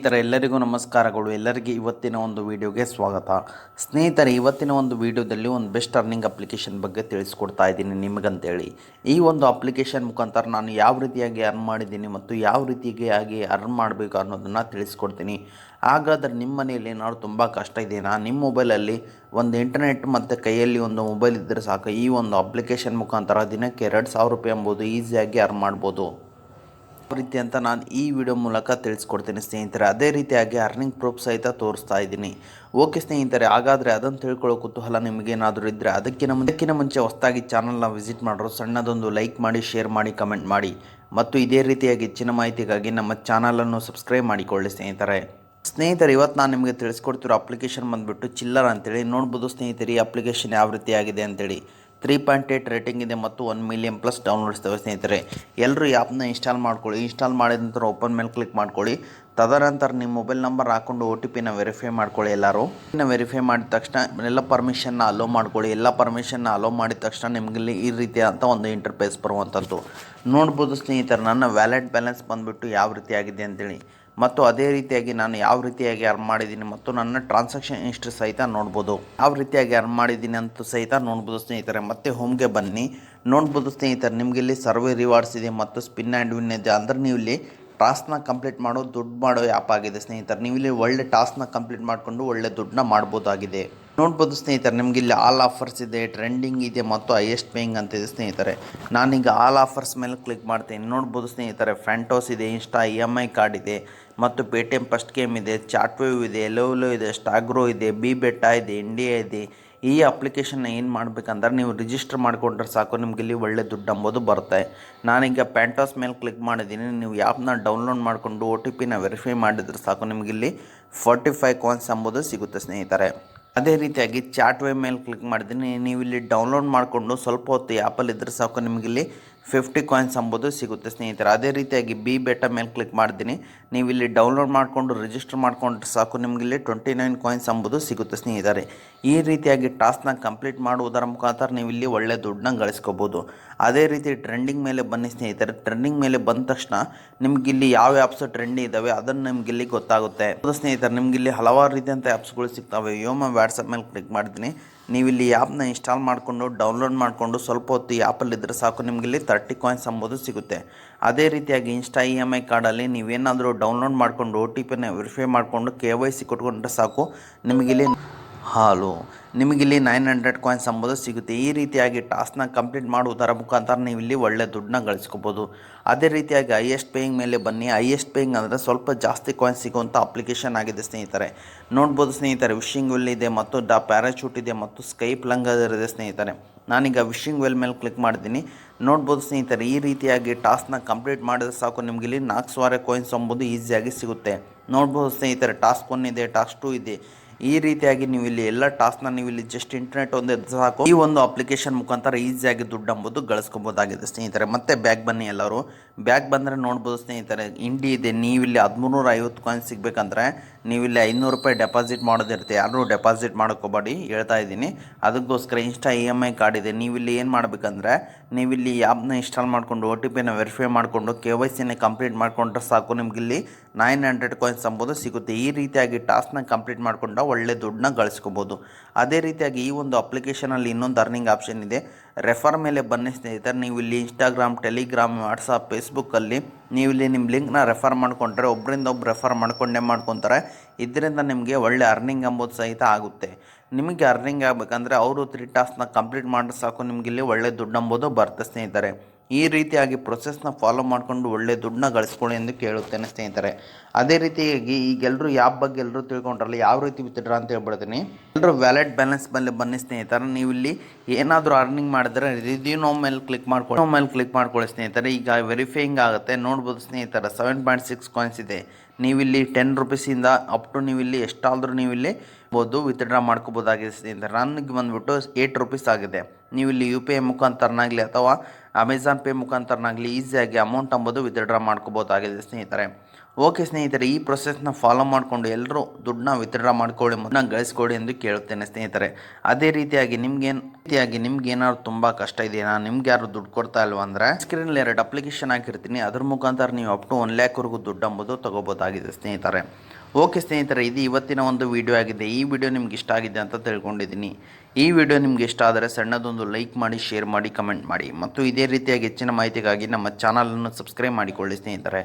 ಸ್ನೇಹಿತರೆ ಎಲ್ಲರಿಗೂ ನಮಸ್ಕಾರಗಳು. ಎಲ್ಲರಿಗೂ ಇವತ್ತಿನ ಒಂದು ವಿಡಿಯೋಗೆ ಸ್ವಾಗತ. ಸ್ನೇಹಿತರೆ, ಇವತ್ತಿನ ಒಂದು ವಿಡಿಯೋದಲ್ಲಿ ಒಂದು ಬೆಸ್ಟ್ ಅರ್ನಿಂಗ್ ಅಪ್ಲಿಕೇಶನ್ ಬಗ್ಗೆ ತಿಳಿಸ್ಕೊಡ್ತಾ ಇದ್ದೀನಿ ನಿಮಗಂತೇಳಿ. ಈ ಒಂದು ಅಪ್ಲಿಕೇಶನ್ ಮುಖಾಂತರ ನಾನು ಯಾವ ರೀತಿಯಾಗಿ ಅರ್ನ್ ಮಾಡಿದ್ದೀನಿ ಮತ್ತು ಯಾವ ರೀತಿಯಾಗಿ ಅರ್ನ್ ಮಾಡಬೇಕು ಅನ್ನೋದನ್ನು ತಿಳಿಸ್ಕೊಡ್ತೀನಿ. ಹಾಗಾದರೆ ನಿಮ್ಮ ಮನೆಯಲ್ಲಿ ಏನಾದ್ರು ತುಂಬ ಕಷ್ಟ ಇದೆಯಾ? ನಿಮ್ಮ ಮೊಬೈಲಲ್ಲಿ ಒಂದು ಇಂಟರ್ನೆಟ್ ಮತ್ತು ಕೈಯಲ್ಲಿ ಒಂದು ಮೊಬೈಲ್ ಇದ್ದರೆ ಸಾಕು, ಈ ಒಂದು ಅಪ್ಲಿಕೇಶನ್ ಮುಖಾಂತರ ದಿನಕ್ಕೆ 2,000 ರೂಪಾಯಿ ಎಂಬುದು ಈಸಿಯಾಗಿ ಅರ್ನ್ ಮಾಡ್ಬೋದು. ಯಾವ ರೀತಿ ಅಂತ ನಾನು ಈ ವಿಡಿಯೋ ಮೂಲಕ ತಿಳಿಸ್ಕೊಡ್ತೀನಿ ಸ್ನೇಹಿತರೆ. ಅದೇ ರೀತಿಯಾಗಿ ಅರ್ನಿಂಗ್ ಪ್ರೂಫ್ ಸಹಿತ ತೋರಿಸ್ತಾ ಇದ್ದೀನಿ. ಓಕೆ ಸ್ನೇಹಿತರೆ, ಹಾಗಾದರೆ ಅದನ್ನು ತಿಳ್ಕೊಳ್ಳೋ ಕುತೂಹಲ ನಿಮಗೇನಾದರೂ ಇದ್ದರೆ ಅದಕ್ಕಿಂತ ಮುಂಚೆ ಹೊಸದಾಗಿ ಚಾನಲ್ನ ವಿಸಿಟ್ ಮಾಡೋರು ಸಣ್ಣದೊಂದು ಲೈಕ್ ಮಾಡಿ, ಶೇರ್ ಮಾಡಿ, ಕಮೆಂಟ್ ಮಾಡಿ ಮತ್ತು ಇದೇ ರೀತಿಯಾಗಿ ಹೆಚ್ಚಿನ ಮಾಹಿತಿಗಾಗಿ ನಮ್ಮ ಚಾನಲನ್ನು ಸಬ್ಸ್ಕ್ರೈಬ್ ಮಾಡಿಕೊಳ್ಳಿ ಸ್ನೇಹಿತರೆ, ಇವತ್ತು ನಾನು ನಿಮಗೆ ತಿಳಿಸ್ಕೊಡ್ತಿರೋ ಅಪ್ಲಿಕೇಶನ್ ಬಂದುಬಿಟ್ಟು ಚಿಲ್ಲರ್ ಅಂತೇಳಿ. ನೋಡ್ಬೋದು ಸ್ನೇಹಿತರೆ, ಈ ಅಪ್ಲಿಕೇಶನ್ ಯಾವ ರೀತಿಯಾಗಿದೆ ಅಂತೇಳಿ. 3.8 ರೇಟಿಂಗ್ ಇದೆ ಮತ್ತು 1 ಮಿಲಿಯನ್ ಪ್ಲಸ್ ಡೌನ್ಲೋಡ್ಸ್ ಇದ್ದಾವೆ ಸ್ನೇಹಿತರೆ. ಎಲ್ಲರೂ ಈ ಆ್ಯಪ್ನ ಇನ್ಸ್ಟಾಲ್ ಮಾಡ್ಕೊಳ್ಳಿ. ಇನ್ಸ್ಟಾಲ್ ಮಾಡಿದ ನಂತರ ಓಪನ್ ಮೇಲೆ ಕ್ಲಿಕ್ ಮಾಡ್ಕೊಳ್ಳಿ. ತದನಂತರ ನಿಮ್ಮ ಮೊಬೈಲ್ ನಂಬರ್ ಹಾಕ್ಕೊಂಡು OTPನ ವೆರಿಫೈ ಮಾಡ್ಕೊಳ್ಳಿ. ಎಲ್ಲರೂ ವೆರಿಫೈ ಮಾಡಿದ ತಕ್ಷಣ ಎಲ್ಲ ಪರ್ಮಿಷನ್ನ ಅಲೋ ಮಾಡ್ಕೊಳ್ಳಿ. ಎಲ್ಲ ಪರ್ಮಿಷನ್ನ ಅಲೋ ಮಾಡಿದ ತಕ್ಷಣ ನಿಮಗಿಲ್ಲಿ ಈ ರೀತಿಯಾದಂಥ ಒಂದು ಇಂಟರ್ಫೇಸ್ ಬರುವಂಥದ್ದು ನೋಡ್ಬೋದು ಸ್ನೇಹಿತರೆ. ನನ್ನ ವ್ಯಾಲೆಟ್ ಬ್ಯಾಲೆನ್ಸ್ ಬಂದುಬಿಟ್ಟು ಯಾವ ರೀತಿಯಾಗಿದೆ ಅಂತೇಳಿ ಮತ್ತು ಅದೇ ರೀತಿಯಾಗಿ ನಾನು ಯಾವ ರೀತಿಯಾಗಿ ಅರ್ನ್ ಮಾಡಿದ್ದೀನಿ ಮತ್ತು ನನ್ನ ಟ್ರಾನ್ಸಾಕ್ಷನ್ ಹಿಸ್ಟ್ರಿ ಸಹಿತ ನೋಡ್ಬೋದು. ಯಾವ ರೀತಿಯಾಗಿ ಅರ್ನ್ ಮಾಡಿದ್ದೀನಿ ಅಂತ ಸಹಿತ ನೋಡ್ಬೋದು ಸ್ನೇಹಿತರೆ. ಮತ್ತೆ ಹೋಮ್ಗೆ ಬನ್ನಿ. ನೋಡ್ಬೋದು ಸ್ನೇಹಿತರೆ, ನಿಮಗೆ ಇಲ್ಲಿ ಸರ್ವೆ ರಿವಾರ್ಡ್ಸ್ ಇದೆ ಮತ್ತು ಸ್ಪಿನ್ ಆ್ಯಂಡ್ ವಿನ್ ಇದೆ. ಅಂದರೆ ನೀವು ಇಲ್ಲಿ ಟಾಸ್ಕ್ನ ಕಂಪ್ಲೀಟ್ ಮಾಡೋ ದುಡ್ಡು ಮಾಡೋ ಆ್ಯಪ್ ಆಗಿದೆ ಸ್ನೇಹಿತರೆ. ನೀವು ಇಲ್ಲಿ ಒಳ್ಳೆ ಟಾಸ್ಕ್ನ ಕಂಪ್ಲೀಟ್ ಮಾಡಿಕೊಂಡು ಒಳ್ಳೆ ದುಡ್ಡನ್ನ ಮಾಡ್ಬೋದಾಗಿದೆ. ನೋಡ್ಬೋದು ಸ್ನೇಹಿತರೆ, ನಿಮಗೆ ಇಲ್ಲಿ ಆಲ್ ಆಫರ್ಸ್ ಇದೆ, ಟ್ರೆಂಡಿಂಗ್ ಇದೆ ಮತ್ತು ಹೈಯೆಸ್ಟ್ ಪೇಯಿಂಗ್ ಅಂತಿದೆ ಸ್ನೇಹಿತರೆ. ನಾನೀಗ ಆಲ್ ಆಫರ್ಸ್ ಮೇಲೆ ಕ್ಲಿಕ್ ಮಾಡ್ತೀನಿ. ನೋಡ್ಬೋದು ಸ್ನೇಹಿತರೆ, ಫ್ಯಾಂಟೋಸ್ ಇದೆ, ಇನ್ಸ್ಟಾ EMI ಕಾರ್ಡ್ ಇದೆ ಮತ್ತು ಪೇಟಿಎಮ್ ಫಸ್ಟ್ ಗೇಮ್ ಇದೆ, ಚಾಟ್ವೇವ್ ಇದೆ, ಎಲೋಲೋ ಇದೆ, ಸ್ಟಾಗ್ರೋ ಇದೆ, ಬಿ ಬೆಟ್ಟಾ ಇದೆ, ಇಂಡಿಯಾ ಇದೆ. ಈ ಅಪ್ಲಿಕೇಶನ್ನ ಏನು ಮಾಡಬೇಕಂದ್ರೆ ನೀವು ರಿಜಿಸ್ಟರ್ ಮಾಡಿಕೊಂಡ್ರೆ ಸಾಕು, ನಿಮ್ಗೆ ಇಲ್ಲಿ ಒಳ್ಳೆ ದುಡ್ಡು ಅಂಬೋದು ಬರುತ್ತೆ. ನಾನೀಗ ಪ್ಯಾಂಟಾಸ್ ಮೇಲೆ ಕ್ಲಿಕ್ ಮಾಡಿದ್ದೀನಿ. ನೀವು ಆ್ಯಪ್ನ ಡೌನ್ಲೋಡ್ ಮಾಡಿಕೊಂಡು OTPನ ವೆರಿಫೈ ಮಾಡಿದ್ರೆ ಸಾಕು, ನಿಮಗಿಲ್ಲಿ 45 ಕಾಯಿನ್ಸ್ ಎಂಬುದು ಸಿಗುತ್ತೆ ಸ್ನೇಹಿತರೆ. ಅದೇ ರೀತಿಯಾಗಿ ಚಾಟ್ವೇ ಮೇಲೆ ಕ್ಲಿಕ್ ಮಾಡಿದ್ದೀನಿ. ನೀವು ಇಲ್ಲಿ ಡೌನ್ಲೋಡ್ ಮಾಡಿಕೊಂಡು ಸ್ವಲ್ಪ ಹೊತ್ತು ಆ್ಯಪಲ್ಲಿ ಇದ್ದರೆ ಸಾಕು, ನಿಮಗಿಲ್ಲಿ 50 ಕಾಯಿನ್ಸ್ ಎಂಬುದು ಸಿಗುತ್ತೆ ಸ್ನೇಹಿತರೆ. ಅದೇ ರೀತಿಯಾಗಿ ಬಿ ಬೆಟ್ಟಾ ಮೇಲೆ ಕ್ಲಿಕ್ ಮಾಡಿದ್ದೀನಿ. ನೀವು ಇಲ್ಲಿ ಡೌನ್ಲೋಡ್ ಮಾಡಿಕೊಂಡು ರಿಜಿಸ್ಟರ್ ಮಾಡಿಕೊಂಡ್ರೆ ಸಾಕು, ನಿಮಗಿಲ್ಲಿ 29 ಕಾಯಿನ್ಸ್ ಎಂಬುದು ಸಿಗುತ್ತೆ ಸ್ನೇಹಿತರೆ. ಈ ರೀತಿಯಾಗಿ ಟಾಸ್ಕ್ನ ಕಂಪ್ಲೀಟ್ ಮಾಡುವುದರ ಮುಖಾಂತರ ನೀವು ಇಲ್ಲಿ ಒಳ್ಳೆ ದುಡ್ಡನ್ನ ಗಳಿಸ್ಕೋಬೋದು. ಅದೇ ರೀತಿ ಟ್ರೆಂಡಿಂಗ್ ಮೇಲೆ ಬನ್ನಿ ಸ್ನೇಹಿತರೆ. ಟ್ರೆಂಡಿಂಗ್ ಮೇಲೆ ಬಂದ ತಕ್ಷಣ ನಿಮಗಿಲ್ಲಿ ಯಾವ ಆ್ಯಪ್ಸ್ ಟ್ರೆಂಡ್ ಇದ್ದಾವೆ ಅದನ್ನು ನಿಮಗಿಲ್ಲಿ ಗೊತ್ತಾಗುತ್ತೆ ಸ್ನೇಹಿತರೆ. ನಿಮಗಿಲ್ಲಿ ಹಲವಾರು ರೀತಿಯಂಥ ಆ್ಯಪ್ಸ್ಗಳು ಸಿಗ್ತವೆ. ವಾಟ್ಸಪ್ ಮೇಲೆ ಕ್ಲಿಕ್ ಮಾಡಿದ್ದೀನಿ. ನೀವು ಇಲ್ಲಿ ಆ್ಯಪ್ನ ಇನ್ಸ್ಟಾಲ್ ಮಾಡಿಕೊಂಡು ಡೌನ್ಲೋಡ್ ಮಾಡಿಕೊಂಡು ಸ್ವಲ್ಪ ಹೊತ್ತು ಈ ಆ್ಯಪಲ್ಲಿ ಇದ್ದರೆ ಸಾಕು, ನಿಮಗಿಲ್ಲಿ 30 ಕಾಯಿನ್ಸ್ ಎಂಬುದು ಸಿಗುತ್ತೆ. ಅದೇ ರೀತಿಯಾಗಿ ಇನ್ಸ್ಟಾ EMI ಕಾರ್ಡಲ್ಲಿ ನೀವೇನಾದರೂ ಡೌನ್ಲೋಡ್ ಮಾಡಿಕೊಂಡು OTPನ ವೆರಿಫೈ ಮಾಡಿಕೊಂಡು KYC ಕೊಟ್ಕೊಂಡ್ರೆ ಸಾಕು, ನಿಮಗಿಲ್ಲಿ ನಿಮಗಿಲ್ಲಿ 900 ಕಾಯಿನ್ಸ್ ಎಂಬುದು ಸಿಗುತ್ತೆ. ಈ ರೀತಿಯಾಗಿ ಟಾಸ್ಕ್ನ ಕಂಪ್ಲೀಟ್ ಮಾಡುವುದರ ಮುಖಾಂತರ ನೀವು ಇಲ್ಲಿ ಒಳ್ಳೆ ದುಡ್ಡನ್ನ ಗಳಿಸ್ಕೋಬೋದು. ಅದೇ ರೀತಿಯಾಗಿ ಹೈಯೆಸ್ಟ್ ಪೇಯಿಂಗ್ ಮೇಲೆ ಬನ್ನಿ. ಹೈಯೆಸ್ಟ್ ಪೇಯಿಂಗ್ ಅಂದರೆ ಸ್ವಲ್ಪ ಜಾಸ್ತಿ ಕಾಯಿನ್ಸ್ ಸಿಗುವಂಥ ಅಪ್ಲಿಕೇಶನ್ ಆಗಿದೆ ಸ್ನೇಹಿತರೆ. ನೋಡ್ಬೋದು ಸ್ನೇಹಿತರೆ, ವಿಶಿಂಗ್ ವೆಲ್ ಇದೆ ಮತ್ತು ದ ಪ್ಯಾರಾಚೂಟ್ ಇದೆ ಮತ್ತು ಸ್ಕೈ ಪ್ಲಂಗರ್ ಇದೆ ಸ್ನೇಹಿತರೆ. ನಾನೀಗ ವಿಶಿಂಗ್ ವೆಲ್ ಮೇಲೆ ಕ್ಲಿಕ್ ಮಾಡಿದ್ದೀನಿ. ನೋಡ್ಬೋದು ಸ್ನೇಹಿತರೆ, ಈ ರೀತಿಯಾಗಿ ಟಾಸ್ಕ್ನ ಕಂಪ್ಲೀಟ್ ಮಾಡಿದ್ರೆ ಸಾಕು, ನಿಮಗಿಲ್ಲಿ 4,000 ಕಾಯಿನ್ಸ್ ಎಂಬುದು ಈಸಿಯಾಗಿ ಸಿಗುತ್ತೆ. ನೋಡ್ಬೋದು ಸ್ನೇಹಿತರೆ, ಟಾಸ್ಕ್ 1 ಇದೆ, ಟಾಸ್ಕ್ 2 ಇದೆ. ಈ ರೀತಿಯಾಗಿ ನೀವು ಇಲ್ಲಿ ಎಲ್ಲ ಟಾಸ್ಕ್ನ ನೀವು ಇಲ್ಲಿ ಜಸ್ಟ್ ಇಂಟರ್ನೆಟ್ ಒಂದು ಸಾಕು, ಈ ಒಂದು ಅಪ್ಲಿಕೇಶನ್ ಮುಖಾಂತರ ಈಸಿಯಾಗಿ ದುಡ್ಡು ಎಂಬುದು ಗಳಿಸ್ಕೋಬೋದಾಗಿದೆ ಸ್ನೇಹಿತರೆ. ಮತ್ತೆ ಬ್ಯಾಕ್ ಬನ್ನಿ. ಎಲ್ಲರೂ ಬ್ಯಾಕ್ ಬಂದರೆ ನೋಡ್ಬೋದು ಸ್ನೇಹಿತರೆ, ಇಂಡಿ ಇದೆ. ನೀವಿಲ್ಲಿ 1350 ಕಾಯಿನ್ಸ್ ಸಿಗಬೇಕಂದ್ರೆ ನೀವಿಲ್ಲಿ 500 ರೂಪಾಯಿ ಡೆಪಾಸಿಟ್ ಮಾಡೋದಿರುತ್ತೆ. ಯಾರು ಡೆಪಾಸಿಟ್ ಮಾಡ್ಕೋಬೇಡಿ, ಹೇಳ್ತಾ ಇದ್ದೀನಿ. ಅದಕ್ಕೋಸ್ಕರ ಇನ್ಸ್ಟಾ EMI ಕಾರ್ಡ್ ಇದೆ. ನೀವಿಲ್ಲಿ ಏನು ಮಾಡಬೇಕಂದ್ರೆ ನೀವಿಲ್ಲಿ ಆ್ಯಪ್ನ ಇನ್ಸ್ಟಾಲ್ ಮಾಡಿಕೊಂಡು OTPನ ವೆರಿಫೈ ಮಾಡಿಕೊಂಡು KYCನ ಕಂಪ್ಲೀಟ್ ಮಾಡಿಕೊಂಡ್ರೆ ಸಾಕು, ನಿಮಗಿಲ್ಲಿ 900 ಕಾಯಿನ್ಸ್ ಎಂಬುದು ಸಿಗುತ್ತೆ. ಈ ರೀತಿಯಾಗಿ ಟಾಸ್ಕ್ನ ಕಂಪ್ಲೀಟ್ ಮಾಡಿಕೊಂಡು ಒಳ್ಳೆ ದುಡ್ಡನ್ನ ಗಳಿಸ್ಕೋಬೋದು. ಅದೇ ರೀತಿಯಾಗಿ ಈ ಒಂದು ಅಪ್ಲಿಕೇಶನಲ್ಲಿ ಇನ್ನೊಂದು ಅರ್ನಿಂಗ್ ಆಪ್ಷನ್ ಇದೆ. ರೆಫರ್ ಮೇಲೆ ಬನ್ನಿ ಸ್ನೇಹಿತರೆ. ನೀವು ಇಲ್ಲಿ ಇನ್ಸ್ಟಾಗ್ರಾಮ್, ಟೆಲಿಗ್ರಾಮ್, ವಾಟ್ಸಪ್, ಫೇಸ್ಬುಕ್ಕಲ್ಲಿ ನೀವು ಇಲ್ಲಿ ನಿಮ್ಮ ಲಿಂಕ್ನ ರೆಫರ್ ಮಾಡಿಕೊಂಡ್ರೆ ಒಬ್ಬರಿಂದ ಒಬ್ಬರು ರೆಫರ್ ಮಾಡ್ಕೊತಾರೆ. ಇದರಿಂದ ನಿಮಗೆ ಒಳ್ಳೆ ಅರ್ನಿಂಗ್ ಎಂಬುದು ಸಹಿತ ಆಗುತ್ತೆ. ನಿಮಗೆ ಅರ್ನಿಂಗ್ ಆಗಬೇಕಂದ್ರೆ ಅವರು 3 ಟಾಸ್ಕ್ನ ಕಂಪ್ಲೀಟ್ ಮಾಡಿದ್ರೆ ಸಾಕು, ನಿಮಗಿಲ್ಲಿ ಒಳ್ಳೆ ದುಡ್ಡು ಎಂಬುದು ಬರುತ್ತೆ ಸ್ನೇಹಿತರೆ. ಈ ರೀತಿಯಾಗಿ ಪ್ರೊಸೆಸ್ನ ಫಾಲೋ ಮಾಡಿಕೊಂಡು ಒಳ್ಳೆ ದುಡ್ಡನ್ನ ಗಳಿಸ್ಕೊಳ್ಳಿ ಎಂದು ಕೇಳುತ್ತೇನೆ ಸ್ನೇಹಿತರೆ. ಅದೇ ರೀತಿಯಾಗಿ ಈಗೆಲ್ಲರೂ ಆ್ಯಪ್ ಬಗ್ಗೆ ಎಲ್ಲರೂ ತಿಳ್ಕೊಂಡ್ರಲ್ಲ, ಯಾವ ರೀತಿ ವಿತ್ಡ್ರಾ ಅಂತ ಹೇಳ್ಬಿಡ್ತೀನಿ. ಎಲ್ಲರೂ ವ್ಯಾಲೆಟ್ ಬ್ಯಾಲೆನ್ಸ್ ಮೇಲೆ ಬನ್ನಿ ಸ್ನೇಹಿತರೆ. ನೀವು ಇಲ್ಲಿ ಏನಾದರೂ ಅರ್ನಿಂಗ್ ಮಾಡಿದ್ರೆ ರಿವ್ಯೂ ಮೇಲೆ ಕ್ಲಿಕ್ ಮಾಡ್ಕೊಳ್ಳಿ ಸ್ನೇಹಿತರೆ. ಈಗ ವೆರಿಫೈಯಿಂಗ್ ಆಗುತ್ತೆ. ನೋಡ್ಬೋದು ಸ್ನೇಹಿತರೆ, 7.6 ಕಾಯಿನ್ಸ್ ಇದೆ. ನೀವಿಲ್ಲಿ 10 ರೂಪೀಸಿಂದ ಅಪ್ ಟು ನೀವಿಲ್ಲಿ ಎಷ್ಟಾದರೂ ನೀವಿಲ್ಲಿ ವಿತ್ಡ್ರಾ ಮಾಡ್ಕೋಬೋದಾಗಿದೆ ಸ್ನೇಹಿತರೆ. ನನಗೆ ಬಂದುಬಿಟ್ಟು 8 ರೂಪೀಸ್ ಆಗಿದೆ. ನೀವು ಇಲ್ಲಿ UPI ಮುಖಾಂತರನಾಗಲಿ ಅಥವಾ ಅಮೆಝಾನ್ ಪೇ ಮುಖಾಂತರನಾಗಲಿ ಈಸಿಯಾಗಿ ಅಮೌಂಟ್ ಎಂಬುದು ವಿತ್ಡ್ರಾ ಮಾಡ್ಕೋಬೋದಾಗಿದೆ ಸ್ನೇಹಿತರೆ. ಓಕೆ ಸ್ನೇಹಿತರೆ, ಈ ಪ್ರೊಸೆಸ್ನ ಫಾಲೋ ಮಾಡಿಕೊಂಡು ಎಲ್ಲರೂ ದುಡ್ಡನ್ನ ವಿತ್ಡ್ರಾ ಮಾಡ್ಕೊಳ್ಳಿ ಮತ್ತು ಗಳಿಸ್ಕೊಡಿ ಎಂದು ಕೇಳುತ್ತೇನೆ ಸ್ನೇಹಿತರೆ. ಅದೇ ರೀತಿಯಾಗಿ ನಿಮ್ಗೇನಾದ್ರು ತುಂಬ ಕಷ್ಟ ಇದೆಯಾ, ನಿಮ್ಗೆ ಯಾರು ದುಡ್ಡು ಕೊಡ್ತಾ ಇಲ್ವಾ ಅಂದರೆ ಸ್ಕ್ರೀನಲ್ಲಿ 2 ಅಪ್ಲಿಕೇಶನ್ ಹಾಕಿರ್ತೀನಿ. ಅದ್ರ ಮುಖಾಂತರ ನೀವು ಅಪ್ ಟು 1 ಲ್ಯಾಕ್ವರೆಗೂ ದುಡ್ಡು ಎಂಬುದು ತೊಗೋಬೋದಾಗಿದೆ ಸ್ನೇಹಿತರೆ. ಓಕೆ ಸ್ನೇಹಿತರೆ, ಇದು ಇವತ್ತಿನ ಒಂದು ವಿಡಿಯೋ ಆಗಿದೆ. ಈ ವಿಡಿಯೋ ನಿಮ್ಗೆ ಇಷ್ಟ ಆಗಿದೆ ಅಂತ ತಿಳ್ಕೊಂಡಿದ್ದೀನಿ. ಈ ವಿಡಿಯೋ ನಿಮ್ಗೆ ಇಷ್ಟ ಆದರೆ ಸಣ್ಣದೊಂದು ಲೈಕ್ ಮಾಡಿ, ಶೇರ್ ಮಾಡಿ, ಕಮೆಂಟ್ ಮಾಡಿ ಮತ್ತು ಇದೇ ರೀತಿಯಾಗಿ ಹೆಚ್ಚಿನ ಮಾಹಿತಿಗಾಗಿ ನಮ್ಮ ಚಾನಲನ್ನು ಸಬ್ಸ್ಕ್ರೈಬ್ ಮಾಡಿಕೊಳ್ಳಿ ಸ್ನೇಹಿತರೆ.